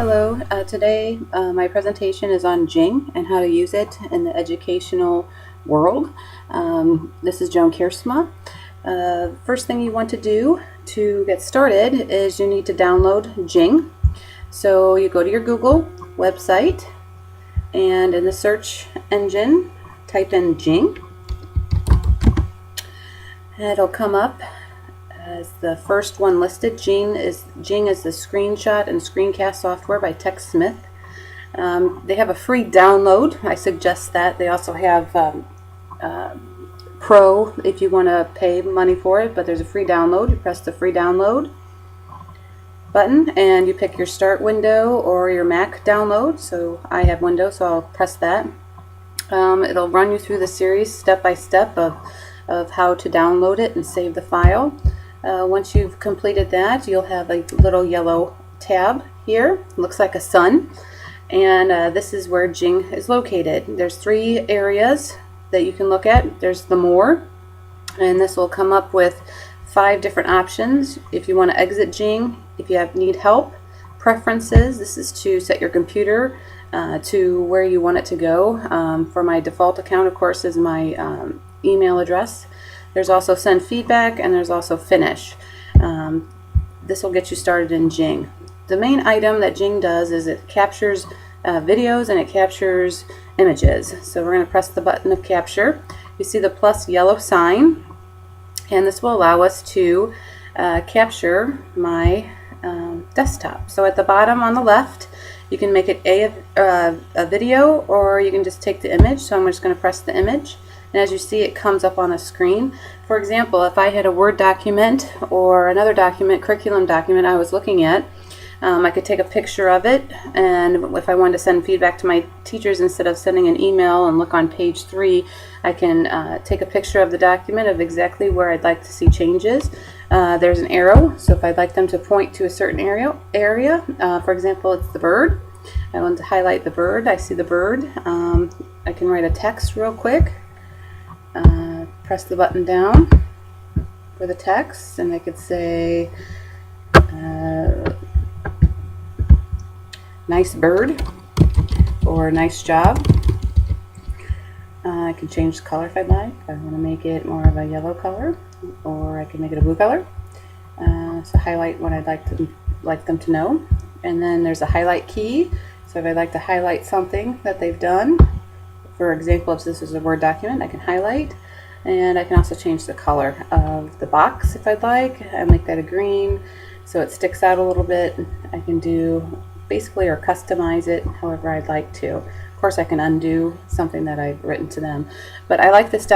Hello, today my presentation is on Jing and how to use it in the educational world. This is Joan Kiersma. First thing you want to do to get started is you need to download Jing. So you go to your Google website and in the search engine type in Jing. And it'll come up as the first one listed. Jing is the screenshot and screencast software by TechSmith. They have a free download. I suggest that. They also have Pro if you want to pay money for it, but there's a free download. You press the free download button and you pick your start window or your Mac download. So I have Windows, so I'll press that. It'll run you through the series step by step of how to download it and save the file. Once you've completed that, you'll have a little yellow tab here. It looks like a sun, and this is where Jing is located. There's three areas that you can look at. There's the More, and this will come up with 5 different options. If you want to exit Jing, if you need help, Preferences, this is to set your computer to where you want it to go. For my default account, of course, is my email address. There's also Send Feedback, and there's also Finish. This will get you started in Jing. The main item that Jing does is it captures videos and it captures images. So we're going to press the button of capture. You see the plus yellow sign, and this will allow us to capture my desktop. So at the bottom on the left, you can make it a video, or you can just take the image. So I'm just going to press the image. And as you see, it comes up on the screen. For example, if I had a Word document or another document, curriculum document I was looking at, I could take a picture of it, and if I wanted to send feedback to my teachers instead of sending an email and look on page 3, I can take a picture of the document of exactly where I'd like to see changes. There's an arrow, so if I'd like them to point to a certain area, for example, it's the bird. I want to highlight the bird. I see the bird. I can write a text real quick. Press the button down for the text, and I could say nice bird or nice job. I can change the color if I'd like. I want to make it more of a yellow color, or I can make it a blue color. So highlight what I'd like them to know, and then there's a highlight key. So if I'd like to highlight something that they've done, for example, if this is a Word document, I can highlight, and I can also change the color of the box if I'd like. I make that a green so it sticks out a little bit. I can do basically or customize it however I'd like to. Of course, I can undo something that I've written to them. But I like this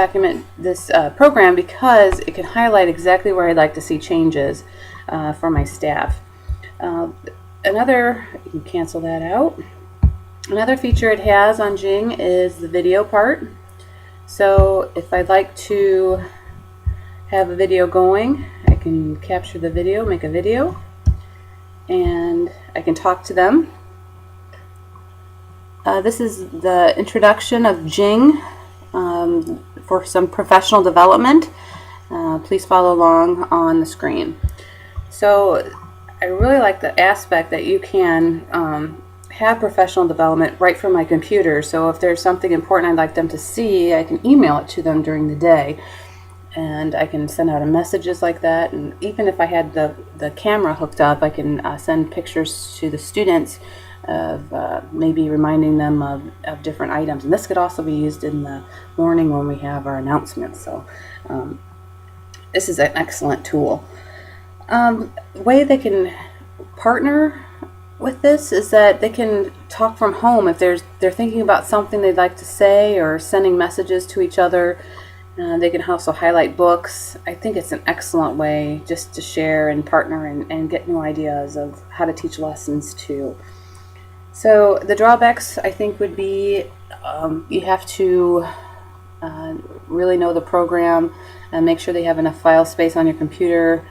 program because it can highlight exactly where I'd like to see changes for my staff. You can cancel that out. Another feature it has on Jing is the video part. So if I'd like to have a video going, I can capture the video, make a video, and I can talk to them. This is the introduction of Jing for some professional development. Please follow along on the screen. So I really like the aspect that you can have professional development right from my computer. So if there's something important I'd like them to see, I can email it to them during the day, and I can send out messages like that. And even if I had the camera hooked up, I can send pictures to the students of maybe reminding them of different items. And this could also be used in the morning when we have our announcements. So this is an excellent tool. The way they can partner with this is that they can talk from home if they're thinking about something they'd like to say or sending messages to each other. They can also highlight books. I think it's an excellent way just to share and partner and get new ideas of how to teach lessons too. So the drawbacks, I think, would be you have to really know the program and make sure they have enough file space on your computer.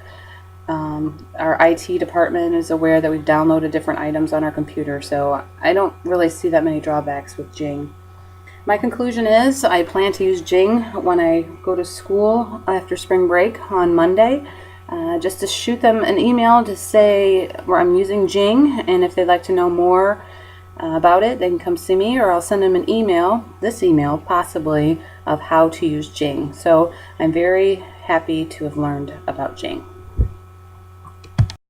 Our IT department is aware that we've downloaded different items on our computer, so I don't really see that many drawbacks with Jing. My conclusion is I plan to use Jing when I go to school after spring break on Monday, just to shoot them an email to say where I'm using Jing, and if they'd like to know more about it, they can come see me, or I'll send them an email, this email possibly, of how to use Jing. So I'm very happy to have learned about Jing.